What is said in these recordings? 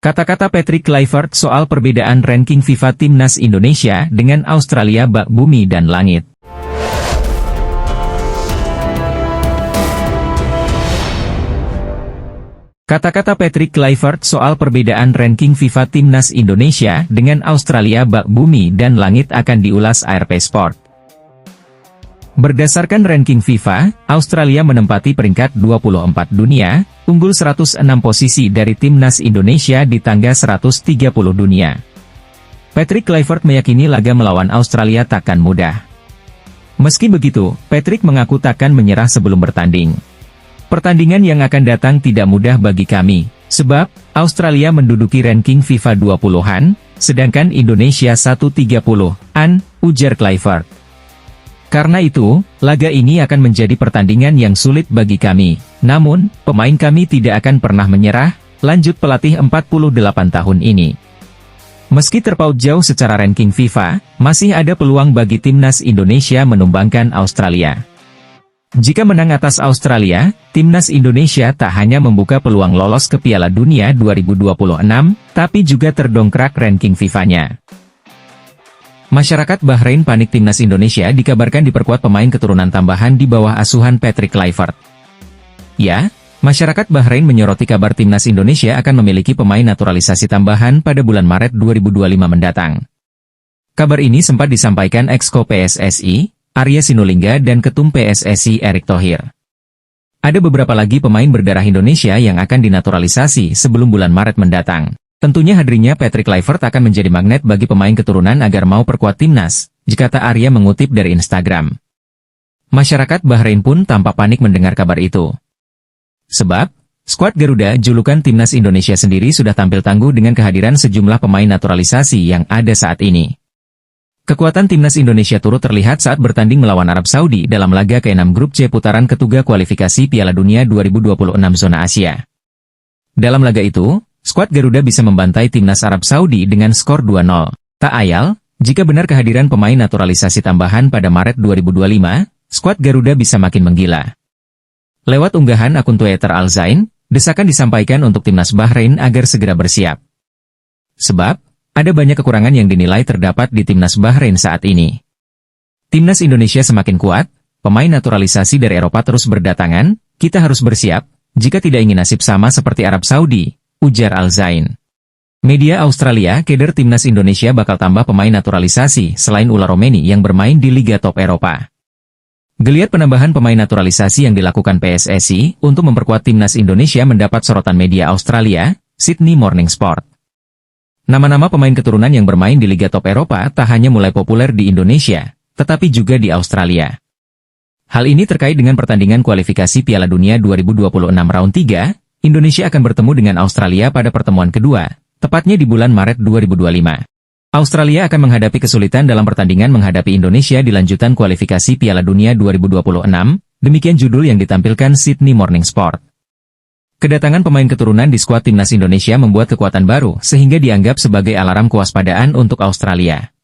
Kata-kata Patrick Kluivert soal perbedaan ranking FIFA Timnas Indonesia dengan Australia bak bumi dan langit. Kata-kata Patrick Kluivert soal perbedaan ranking FIFA Timnas Indonesia dengan Australia bak bumi dan langit akan diulas ARP Sport. Berdasarkan ranking FIFA, Australia menempati peringkat 24 dunia, unggul 106 posisi dari Timnas Indonesia di tangga 130 dunia. Patrick Kluivert meyakini laga melawan Australia takkan mudah. Meski begitu, Patrick mengaku takkan menyerah sebelum bertanding. Pertandingan yang akan datang tidak mudah bagi kami, sebab Australia menduduki ranking FIFA 20-an, sedangkan Indonesia 130-an, ujar Kluivert. Karena itu, laga ini akan menjadi pertandingan yang sulit bagi kami. Namun, pemain kami tidak akan pernah menyerah, lanjut pelatih 48 tahun ini. Meski terpaut jauh secara ranking FIFA, masih ada peluang bagi Timnas Indonesia menumbangkan Australia. Jika menang atas Australia, Timnas Indonesia tak hanya membuka peluang lolos ke Piala Dunia 2026, tapi juga terdongkrak ranking FIFA-nya. Masyarakat Bahrain panik Timnas Indonesia dikabarkan diperkuat pemain keturunan tambahan di bawah asuhan Patrick Kluivert. Ya, masyarakat Bahrain menyoroti kabar Timnas Indonesia akan memiliki pemain naturalisasi tambahan pada bulan Maret 2025 mendatang. Kabar ini sempat disampaikan Exco PSSI, Arya Sinulinga dan Ketum PSSI Erick Thohir. Ada beberapa lagi pemain berdarah Indonesia yang akan dinaturalisasi sebelum bulan Maret mendatang. Tentunya hadirnya Patrick Kluivert akan menjadi magnet bagi pemain keturunan agar mau perkuat timnas, jika Arya mengutip dari Instagram. Masyarakat Bahrain pun tampak panik mendengar kabar itu. Sebab, skuad Garuda julukan timnas Indonesia sendiri sudah tampil tangguh dengan kehadiran sejumlah pemain naturalisasi yang ada saat ini. Kekuatan timnas Indonesia turut terlihat saat bertanding melawan Arab Saudi dalam laga ke-6 Grup C putaran ketiga kualifikasi Piala Dunia 2026 zona Asia. Dalam laga itu, skuad Garuda bisa membantai timnas Arab Saudi dengan skor 2-0. Tak ayal, jika benar kehadiran pemain naturalisasi tambahan pada Maret 2025, skuad Garuda bisa makin menggila. Lewat unggahan akun Twitter Al Zain, desakan disampaikan untuk timnas Bahrain agar segera bersiap. Sebab, ada banyak kekurangan yang dinilai terdapat di timnas Bahrain saat ini. Timnas Indonesia semakin kuat, pemain naturalisasi dari Eropa terus berdatangan, kita harus bersiap, jika tidak ingin nasib sama seperti Arab Saudi, ujar Al Zain. Media Australia keder timnas Indonesia bakal tambah pemain naturalisasi selain Ula Romeni yang bermain di Liga Top Eropa. Geliat penambahan pemain naturalisasi yang dilakukan PSSI untuk memperkuat timnas Indonesia mendapat sorotan media Australia, Sydney Morning Sport. Nama-nama pemain keturunan yang bermain di Liga Top Eropa tak hanya mulai populer di Indonesia, tetapi juga di Australia. Hal ini terkait dengan pertandingan kualifikasi Piala Dunia 2026 round 3, Indonesia akan bertemu dengan Australia pada pertemuan kedua, tepatnya di bulan Maret 2025. Australia akan menghadapi kesulitan dalam pertandingan menghadapi Indonesia di lanjutan kualifikasi Piala Dunia 2026, demikian judul yang ditampilkan Sydney Morning Sport. Kedatangan pemain keturunan di skuad timnas Indonesia membuat kekuatan baru sehingga dianggap sebagai alarm kewaspadaan untuk Australia.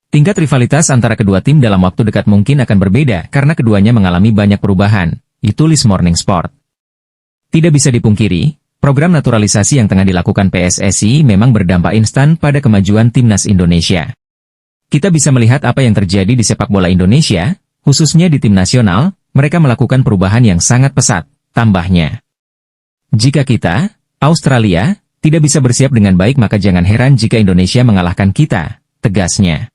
Tingkat rivalitas antara kedua tim dalam waktu dekat mungkin akan berbeda karena keduanya mengalami banyak perubahan, ditulis Morning Sport. Tidak bisa dipungkiri, program naturalisasi yang tengah dilakukan PSSI memang berdampak instan pada kemajuan timnas Indonesia. Kita bisa melihat apa yang terjadi di sepak bola Indonesia, khususnya di tim nasional, mereka melakukan perubahan yang sangat pesat, tambahnya. Jika kita, Australia, tidak bisa bersiap dengan baik maka jangan heran jika Indonesia mengalahkan kita, tegasnya.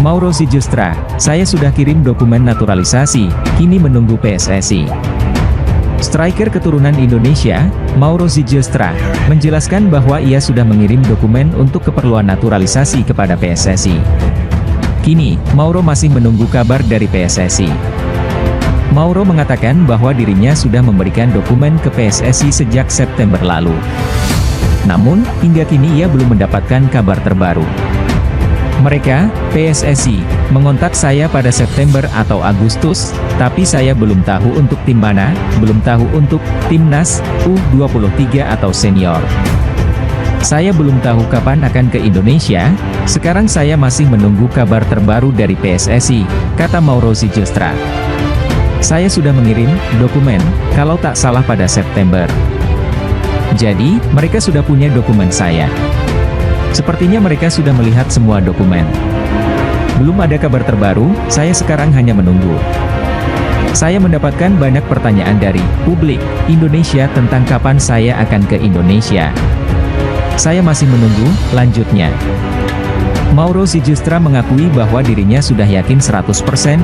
Mauro Sijustra, saya sudah kirim dokumen naturalisasi, kini menunggu PSSI. Striker keturunan Indonesia, Mauro Sijustra, menjelaskan bahwa ia sudah mengirim dokumen untuk keperluan naturalisasi kepada PSSI. Kini, Mauro masih menunggu kabar dari PSSI. Mauro mengatakan bahwa dirinya sudah memberikan dokumen ke PSSI sejak September lalu. Namun, hingga kini ia belum mendapatkan kabar terbaru. Mereka, PSSI, mengontak saya pada September atau Agustus, tapi saya belum tahu untuk tim mana, belum tahu untuk timnas U23 atau senior. Saya belum tahu kapan akan ke Indonesia, sekarang saya masih menunggu kabar terbaru dari PSSI, kata Mauro Sijustra. Saya sudah mengirim dokumen, kalau tak salah pada September. Jadi, mereka sudah punya dokumen saya. Sepertinya mereka sudah melihat semua dokumen. Belum ada kabar terbaru, saya sekarang hanya menunggu. Saya mendapatkan banyak pertanyaan dari publik Indonesia tentang kapan saya akan ke Indonesia. Saya masih menunggu, lanjutnya. Mauro Sijustra mengakui bahwa dirinya sudah yakin 100%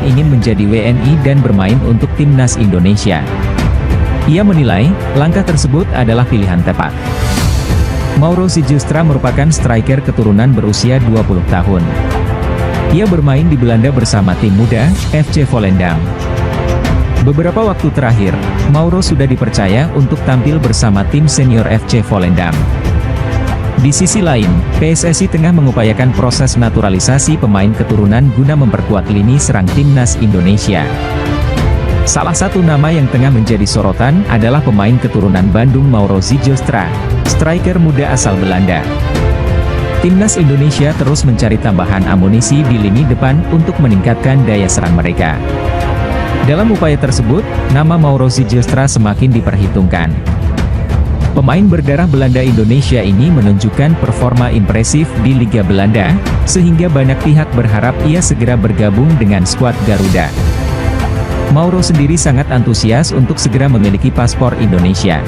ingin menjadi WNI dan bermain untuk timnas Indonesia. Ia menilai, langkah tersebut adalah pilihan tepat. Mauro Sijustra merupakan striker keturunan berusia 20 tahun. Ia bermain di Belanda bersama tim muda, FC Volendam. Beberapa waktu terakhir, Mauro sudah dipercaya untuk tampil bersama tim senior FC Volendam. Di sisi lain, PSSI tengah mengupayakan proses naturalisasi pemain keturunan guna memperkuat lini serang timnas Indonesia. Salah satu nama yang tengah menjadi sorotan adalah pemain keturunan Bandung Mauro Sijustra, striker muda asal Belanda. Timnas Indonesia terus mencari tambahan amunisi di lini depan untuk meningkatkan daya serang mereka. Dalam upaya tersebut, nama Mauro Sijustra semakin diperhitungkan. Pemain berdarah Belanda Indonesia ini menunjukkan performa impresif di Liga Belanda, sehingga banyak pihak berharap ia segera bergabung dengan skuad Garuda. Mauro sendiri sangat antusias untuk segera memiliki paspor Indonesia.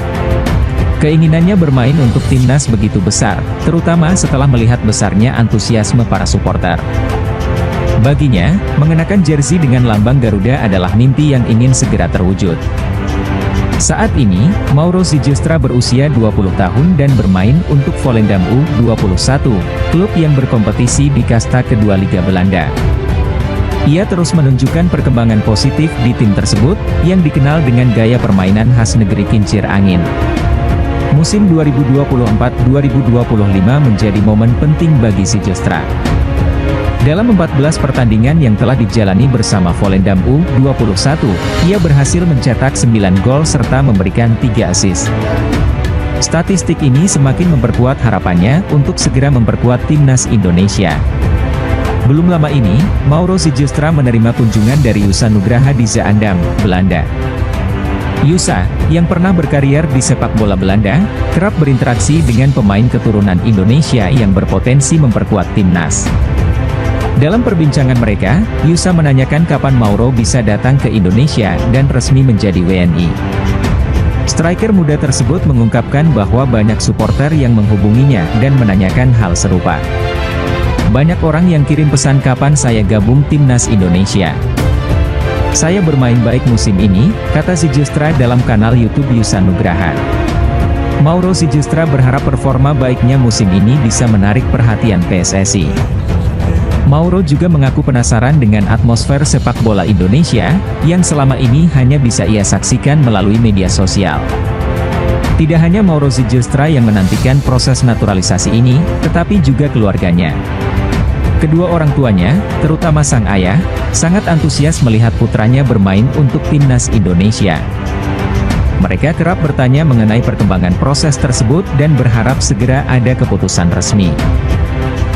Keinginannya bermain untuk timnas begitu besar, terutama setelah melihat besarnya antusiasme para supporter. Baginya, mengenakan jersey dengan lambang Garuda adalah mimpi yang ingin segera terwujud. Saat ini, Mauro Sijustra berusia 20 tahun dan bermain untuk Volendam U21, klub yang berkompetisi di kasta kedua Liga Belanda. Ia terus menunjukkan perkembangan positif di tim tersebut, yang dikenal dengan gaya permainan khas negeri kincir angin. Musim 2024-2025 menjadi momen penting bagi Sijustra. Dalam 14 pertandingan yang telah dijalani bersama Volendam U21, ia berhasil mencetak 9 gol serta memberikan 3 assist. Statistik ini semakin memperkuat harapannya untuk segera memperkuat timnas Indonesia. Belum lama ini, Mauro Sijustra menerima kunjungan dari Yusa Nugraha di Zaandam, Belanda. Yusa, yang pernah berkarier di sepak bola Belanda, kerap berinteraksi dengan pemain keturunan Indonesia yang berpotensi memperkuat timnas. Dalam perbincangan mereka, Yusa menanyakan kapan Mauro bisa datang ke Indonesia dan resmi menjadi WNI. Striker muda tersebut mengungkapkan bahwa banyak supporter yang menghubunginya dan menanyakan hal serupa. Banyak orang yang kirim pesan kapan saya gabung timnas Indonesia. Saya bermain baik musim ini, kata Sijustra dalam kanal YouTube Yusa Nugraha. Mauro Sijustra berharap performa baiknya musim ini bisa menarik perhatian PSSI. Mauro juga mengaku penasaran dengan atmosfer sepak bola Indonesia, yang selama ini hanya bisa ia saksikan melalui media sosial. Tidak hanya Mauro Sijustra yang menantikan proses naturalisasi ini, tetapi juga keluarganya. Kedua orang tuanya, terutama sang ayah, sangat antusias melihat putranya bermain untuk timnas Indonesia. Mereka kerap bertanya mengenai perkembangan proses tersebut dan berharap segera ada keputusan resmi.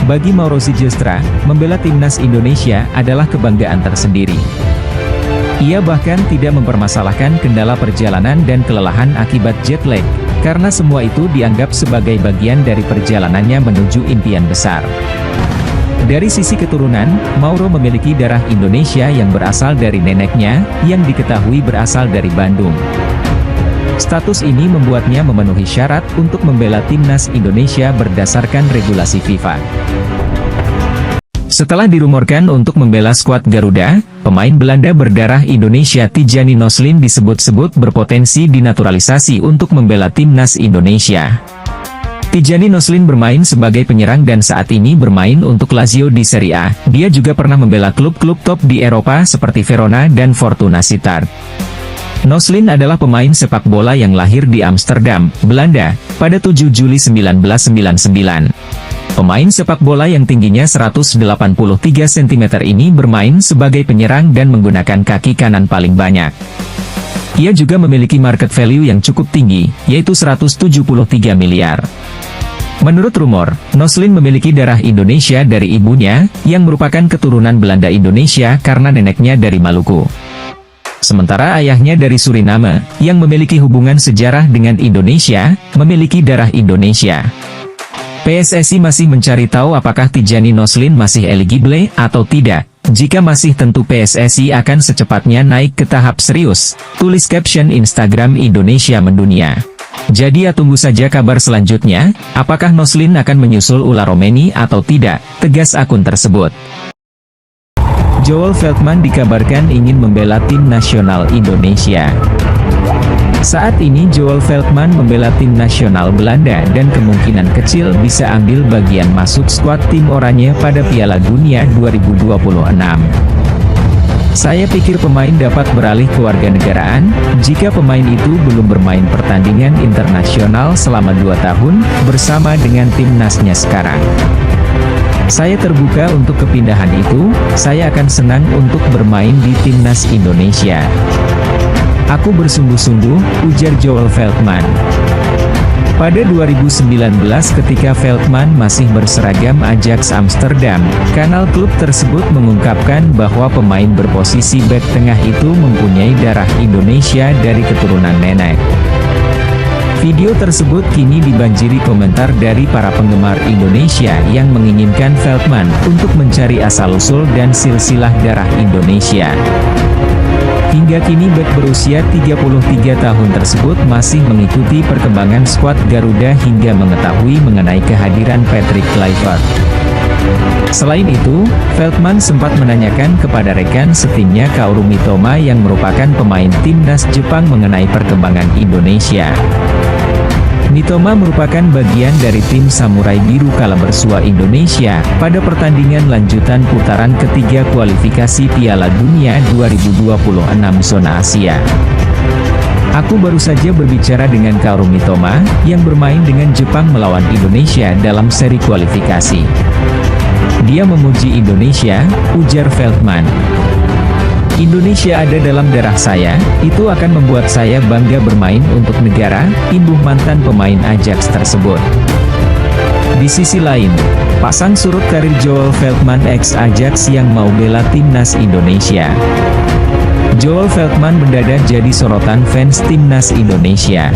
Bagi Mauro Sijustra, membela timnas Indonesia adalah kebanggaan tersendiri. Ia bahkan tidak mempermasalahkan kendala perjalanan dan kelelahan akibat jet lag, karena semua itu dianggap sebagai bagian dari perjalanannya menuju impian besar. Dari sisi keturunan, Mauro memiliki darah Indonesia yang berasal dari neneknya, yang diketahui berasal dari Bandung. Status ini membuatnya memenuhi syarat untuk membela timnas Indonesia berdasarkan regulasi FIFA. Setelah dirumorkan untuk membela skuad Garuda, pemain Belanda berdarah Indonesia Tijani Noslin disebut-sebut berpotensi dinaturalisasi untuk membela timnas Indonesia. Tijani Noslin bermain sebagai penyerang dan saat ini bermain untuk Lazio di Serie A. Dia juga pernah membela klub-klub top di Eropa seperti Verona dan Fortuna Sittard. Noslin adalah pemain sepak bola yang lahir di Amsterdam, Belanda, pada 7 Juli 1999. Pemain sepak bola yang tingginya 183 cm ini bermain sebagai penyerang dan menggunakan kaki kanan paling banyak. Ia juga memiliki market value yang cukup tinggi, yaitu 173 miliar. Menurut rumor, Noslin memiliki darah Indonesia dari ibunya, yang merupakan keturunan Belanda Indonesia karena neneknya dari Maluku. Sementara ayahnya dari Suriname, yang memiliki hubungan sejarah dengan Indonesia, memiliki darah Indonesia. PSSI masih mencari tahu apakah Tijani Noslin masih eligible atau tidak. Jika masih, tentu PSSI akan secepatnya naik ke tahap serius, tulis caption Instagram Indonesia Mendunia. Jadi ya tunggu saja kabar selanjutnya, apakah Noslin akan menyusul Ula Romeni atau tidak, tegas akun tersebut. Joel Veldman dikabarkan ingin membela tim nasional Indonesia. Saat ini Joel Veldman membela tim nasional Belanda dan kemungkinan kecil bisa ambil bagian masuk skuad tim oranye pada Piala Dunia 2026. Saya pikir pemain dapat beralih ke warganegaraan, jika pemain itu belum bermain pertandingan internasional selama 2 tahun, bersama dengan timnasnya sekarang. Saya terbuka untuk kepindahan itu, saya akan senang untuk bermain di timnas Indonesia. Aku bersungguh-sungguh, ujar Joel Veldman. Pada 2019 ketika Veldman masih berseragam Ajax Amsterdam, kanal klub tersebut mengungkapkan bahwa pemain berposisi bek tengah itu mempunyai darah Indonesia dari keturunan nenek. Video tersebut kini dibanjiri komentar dari para penggemar Indonesia yang menginginkan Veldman untuk mencari asal-usul dan silsilah darah Indonesia. Hingga kini bek berusia 33 tahun tersebut masih mengikuti perkembangan skuad Garuda hingga mengetahui mengenai kehadiran Patrick Kluivert. Selain itu, Veldman sempat menanyakan kepada rekan setimnya Kaoru Mitoma yang merupakan pemain timnas Jepang mengenai perkembangan Indonesia. Mitoma merupakan bagian dari tim Samurai Biru kala bersua Indonesia pada pertandingan lanjutan putaran ketiga kualifikasi Piala Dunia 2026 zona Asia. Aku baru saja berbicara dengan Kaoru Mitoma, yang bermain dengan Jepang melawan Indonesia dalam seri kualifikasi. Dia memuji Indonesia, ujar Veldman. Indonesia ada dalam darah saya, itu akan membuat saya bangga bermain untuk negara, imbuh mantan pemain Ajax tersebut. Di sisi lain, pasang surut karir Joel Veldman ex Ajax yang mau bela timnas Indonesia. Joel Veldman mendadak jadi sorotan fans timnas Indonesia.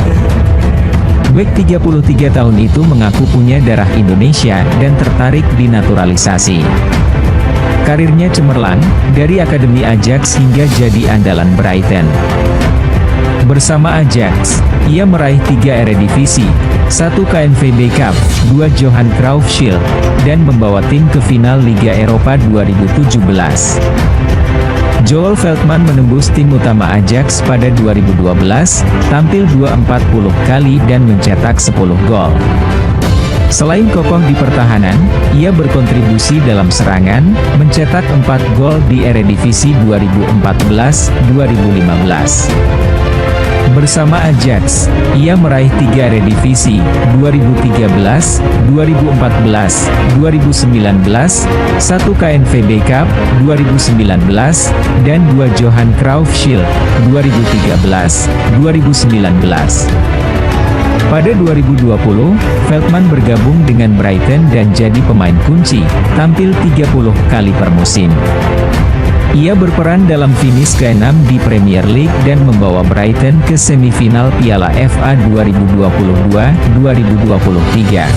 Bek 33 tahun itu mengaku punya darah Indonesia dan tertarik dinaturalisasi. Karirnya cemerlang, dari Akademi Ajax hingga jadi andalan Brighton. Bersama Ajax, ia meraih 3 Eredivisie, 1 KNVB Cup, 2 Johan Cruyff Shield, dan membawa tim ke final Liga Eropa 2017. Joel Veldman menembus tim utama Ajax pada 2012, tampil 240 kali dan mencetak 10 gol. Selain kokoh di pertahanan, ia berkontribusi dalam serangan, mencetak 4 gol di Eredivisie 2014-2015. Bersama Ajax, ia meraih 3 Eredivisie, 2013, 2014, 2019, 1 KNVB Cup, 2019, dan 2 Johan Cruyff Shield, 2013, 2019. Pada 2020, Veldman bergabung dengan Brighton dan jadi pemain kunci, tampil 30 kali per musim. Ia berperan dalam finish ke-6 di Premier League dan membawa Brighton ke semifinal Piala FA 2022-2023.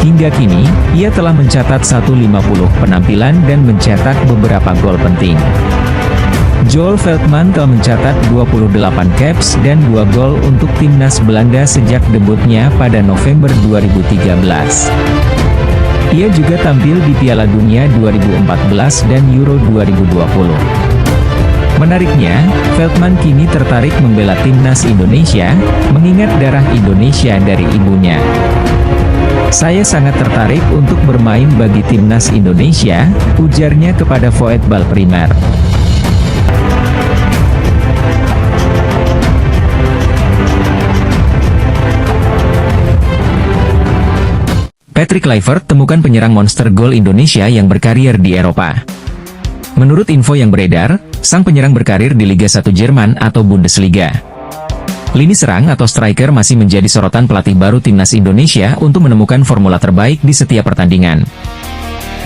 Hingga kini, ia telah mencatat 150 penampilan dan mencetak beberapa gol penting. Joel Veldman telah mencatat 28 caps dan 2 gol untuk timnas Belanda sejak debutnya pada November 2013. Ia juga tampil di Piala Dunia 2014 dan Euro 2020. Menariknya, Veldman kini tertarik membela timnas Indonesia, mengingat darah Indonesia dari ibunya. Saya sangat tertarik untuk bermain bagi timnas Indonesia, ujarnya kepada Voetbal Primer. Patrick Kluivert temukan penyerang monster gol Indonesia yang berkarir di Eropa. Menurut info yang beredar, sang penyerang berkarir di Liga 1 Jerman atau Bundesliga. Lini serang atau striker masih menjadi sorotan pelatih baru timnas Indonesia untuk menemukan formula terbaik di setiap pertandingan.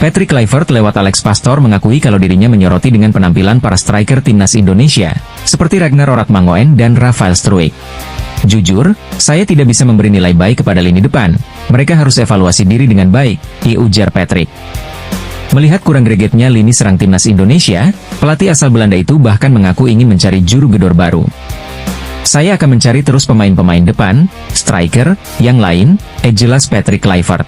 Patrick Kluivert lewat Alex Pastoor mengakui kalau dirinya menyoroti dengan penampilan para striker timnas Indonesia, seperti Ragnar Oratmangoen dan Rafael Struijk. Jujur, saya tidak bisa memberi nilai baik kepada lini depan, mereka harus evaluasi diri dengan baik, ujar Patrick. Melihat kurang gregetnya lini serang timnas Indonesia, pelatih asal Belanda itu bahkan mengaku ingin mencari juru gedor baru. Saya akan mencari terus pemain-pemain depan, striker, yang lain, jelas Patrick Kluivert.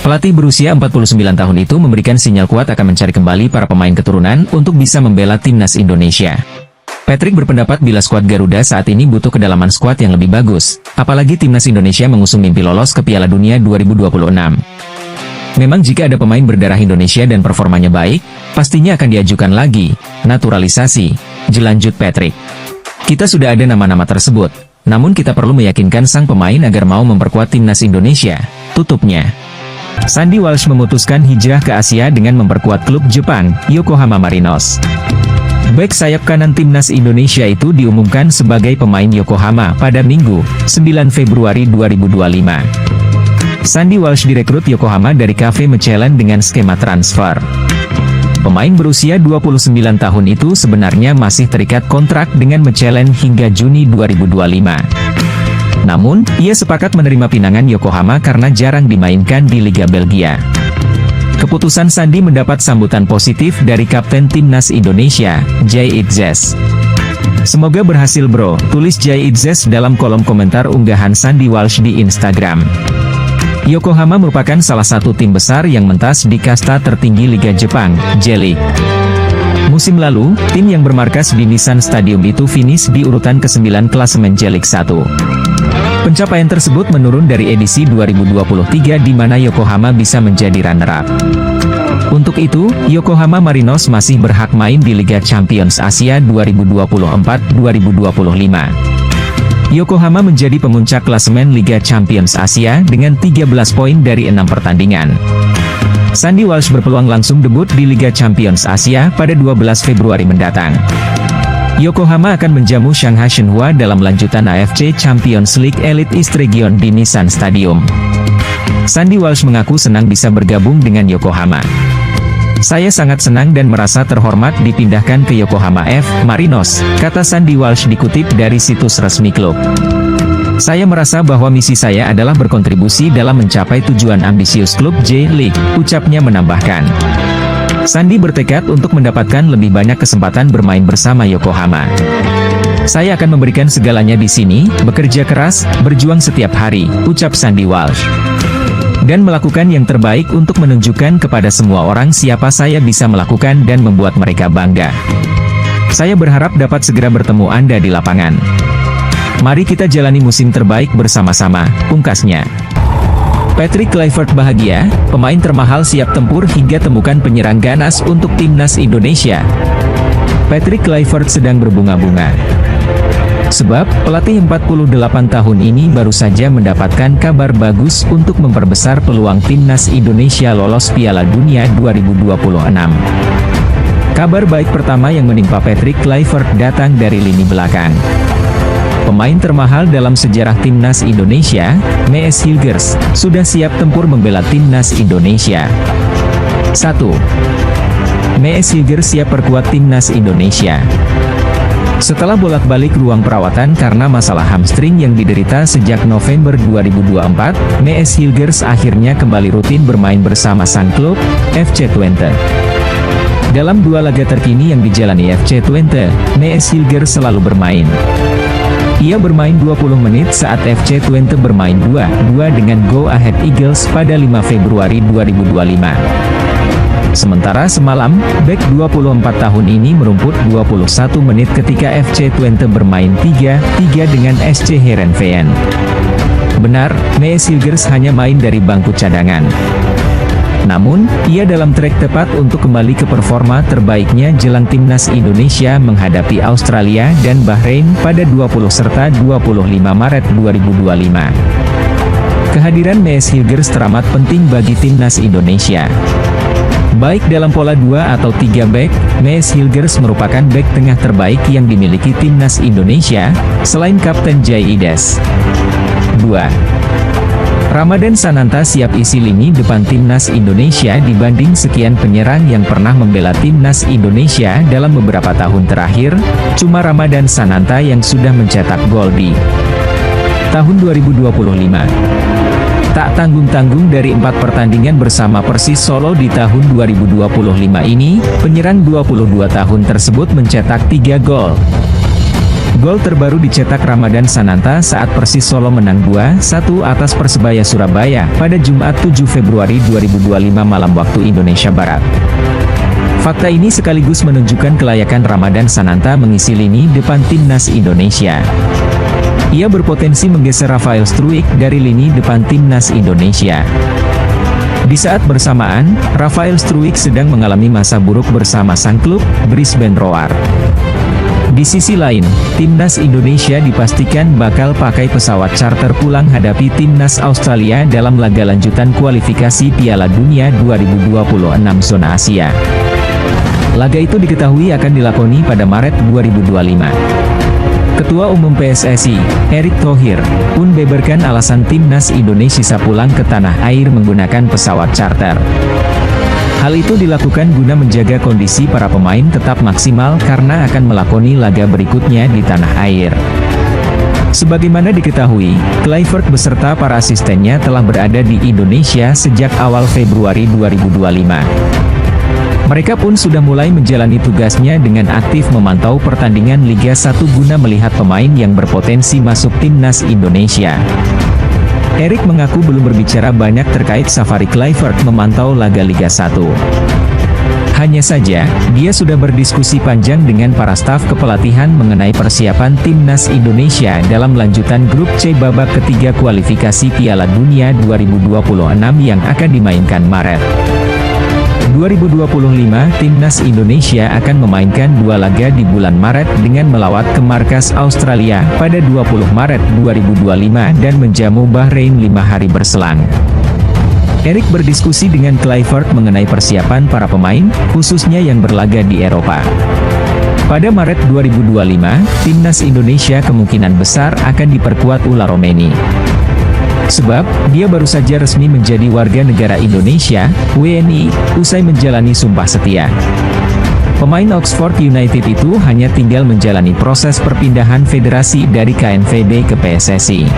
Pelatih berusia 49 tahun itu memberikan sinyal kuat akan mencari kembali para pemain keturunan untuk bisa membela timnas Indonesia. Patrick berpendapat bila skuad Garuda saat ini butuh kedalaman skuad yang lebih bagus, apalagi timnas Indonesia mengusung mimpi lolos ke Piala Dunia 2026. Memang jika ada pemain berdarah Indonesia dan performanya baik, pastinya akan diajukan lagi, naturalisasi, jelanjut Patrick. Kita sudah ada nama-nama tersebut, namun kita perlu meyakinkan sang pemain agar mau memperkuat timnas Indonesia, tutupnya. Sandy Walsh memutuskan hijrah ke Asia dengan memperkuat klub Jepang, Yokohama Marinos. Bek sayap kanan timnas Indonesia itu diumumkan sebagai pemain Yokohama pada Minggu, 9 Februari 2025. Sandy Walsh direkrut Yokohama dari KV Mechelen dengan skema transfer. Pemain berusia 29 tahun itu sebenarnya masih terikat kontrak dengan Mechelen hingga Juni 2025. Namun, ia sepakat menerima pinangan Yokohama karena jarang dimainkan di Liga Belgia. Keputusan Sandy mendapat sambutan positif dari Kapten Timnas Indonesia, Jay Itzes. Semoga berhasil bro, tulis Jay Itzes dalam kolom komentar unggahan Sandy Walsh di Instagram. Yokohama merupakan salah satu tim besar yang mentas di kasta tertinggi Liga Jepang, J-League. Musim lalu, tim yang bermarkas di Nissan Stadium itu finish di urutan ke-9 klasemen J-League 1. Pencapaian tersebut menurun dari edisi 2023 di mana Yokohama bisa menjadi runner-up. Untuk itu, Yokohama Marinos masih berhak main di Liga Champions Asia 2024-2025. Yokohama menjadi pemuncak klasemen Liga Champions Asia dengan 13 poin dari 6 pertandingan. Sandy Walsh berpeluang langsung debut di Liga Champions Asia pada 12 Februari mendatang. Yokohama akan menjamu Shanghai Shenhua dalam lanjutan AFC Champions League Elite East Region di Nissan Stadium. Sandy Walsh mengaku senang bisa bergabung dengan Yokohama. Saya sangat senang dan merasa terhormat dipindahkan ke Yokohama F. Marinos, kata Sandy Walsh dikutip dari situs resmi klub. Saya merasa bahwa misi saya adalah berkontribusi dalam mencapai tujuan ambisius klub J-League, ucapnya menambahkan. Sandy bertekad untuk mendapatkan lebih banyak kesempatan bermain bersama Yokohama. Saya akan memberikan segalanya di sini, bekerja keras, berjuang setiap hari, ucap Sandy Walsh. Dan melakukan yang terbaik untuk menunjukkan kepada semua orang siapa saya bisa melakukan dan membuat mereka bangga. Saya berharap dapat segera bertemu Anda di lapangan. Mari kita jalani musim terbaik bersama-sama, pungkasnya. Patrick Kluivert bahagia, pemain termahal siap tempur hingga temukan penyerang ganas untuk timnas Indonesia. Patrick Kluivert sedang berbunga-bunga. Sebab, pelatih 48 tahun ini baru saja mendapatkan kabar bagus untuk memperbesar peluang timnas Indonesia lolos Piala Dunia 2026. Kabar baik pertama yang menimpa Patrick Kluivert datang dari lini belakang. Pemain termahal dalam sejarah timnas Indonesia, Mees Hilgers, sudah siap tempur membela timnas Indonesia. 1. Mees Hilgers siap perkuat timnas Indonesia. Setelah bolak-balik ruang perawatan karena masalah hamstring yang diderita sejak November 2024, Mees Hilgers akhirnya kembali rutin bermain bersama sang klub, FC Twente. Dalam dua laga terkini yang dijalani FC Twente, Mees Hilgers selalu bermain. Ia bermain 20 menit saat FC Twente bermain 2-2 dengan Go Ahead Eagles pada 5 Februari 2025. Sementara semalam, bek 24 tahun ini merumput 21 menit ketika FC Twente bermain 3-3 dengan SC Heerenveen. Benar, Mees Hilgers hanya main dari bangku cadangan. Namun, ia dalam trek tepat untuk kembali ke performa terbaiknya jelang timnas Indonesia menghadapi Australia dan Bahrain pada 20 serta 25 Maret 2025. Kehadiran Mees Hilgers teramat penting bagi timnas Indonesia. Baik dalam pola 2 atau 3 bek, Mees Hilgers merupakan bek tengah terbaik yang dimiliki timnas Indonesia, selain Kapten Jay Itzes. 2. Ramadan Sananta siap isi lini depan timnas Indonesia dibanding sekian penyerang yang pernah membela timnas Indonesia dalam beberapa tahun terakhir, cuma Ramadan Sananta yang sudah mencetak gol di tahun 2025. Tak tanggung-tanggung dari 4 pertandingan bersama Persis Solo di tahun 2025 ini, penyerang 22 tahun tersebut mencetak 3 gol. Gol terbaru dicetak Ramadan Sananta saat Persis Solo menang 2-1 atas Persebaya Surabaya pada Jumat 7 Februari 2025 malam waktu Indonesia Barat. Fakta ini sekaligus menunjukkan kelayakan Ramadan Sananta mengisi lini depan timnas Indonesia. Ia berpotensi menggeser Rafael Struijk dari lini depan timnas Indonesia. Di saat bersamaan, Rafael Struijk sedang mengalami masa buruk bersama sang klub, Brisbane Roar. Di sisi lain, timnas Indonesia dipastikan bakal pakai pesawat charter pulang hadapi timnas Australia dalam laga lanjutan kualifikasi Piala Dunia 2026 zona Asia. Laga itu diketahui akan dilakoni pada Maret 2025. Ketua Umum PSSI, Erick Thohir, pun beberkan alasan timnas Indonesia pulang ke tanah air menggunakan pesawat charter. Hal itu dilakukan guna menjaga kondisi para pemain tetap maksimal karena akan melakoni laga berikutnya di tanah air. Sebagaimana diketahui, Kluivert beserta para asistennya telah berada di Indonesia sejak awal Februari 2025. Mereka pun sudah mulai menjalani tugasnya dengan aktif memantau pertandingan Liga 1 guna melihat pemain yang berpotensi masuk timnas Indonesia. Erick mengaku belum berbicara banyak terkait safari Kluivert memantau laga Liga 1. Hanya saja, dia sudah berdiskusi panjang dengan para staf kepelatihan mengenai persiapan timnas Indonesia dalam lanjutan grup C babak ketiga kualifikasi Piala Dunia 2026 yang akan dimainkan Maret 2025. Timnas Indonesia akan memainkan 2 laga di bulan Maret dengan melawat ke markas Australia pada 20 Maret 2025 dan menjamu Bahrain 5 hari berselang. Erick berdiskusi dengan Kluivert mengenai persiapan para pemain, khususnya yang berlaga di Eropa. Pada Maret 2025, timnas Indonesia kemungkinan besar akan diperkuat Ula Romeni. Sebab, dia baru saja resmi menjadi warga negara Indonesia, WNI, usai menjalani sumpah setia. Pemain Oxford United itu hanya tinggal menjalani proses perpindahan federasi dari KNVB ke PSSI.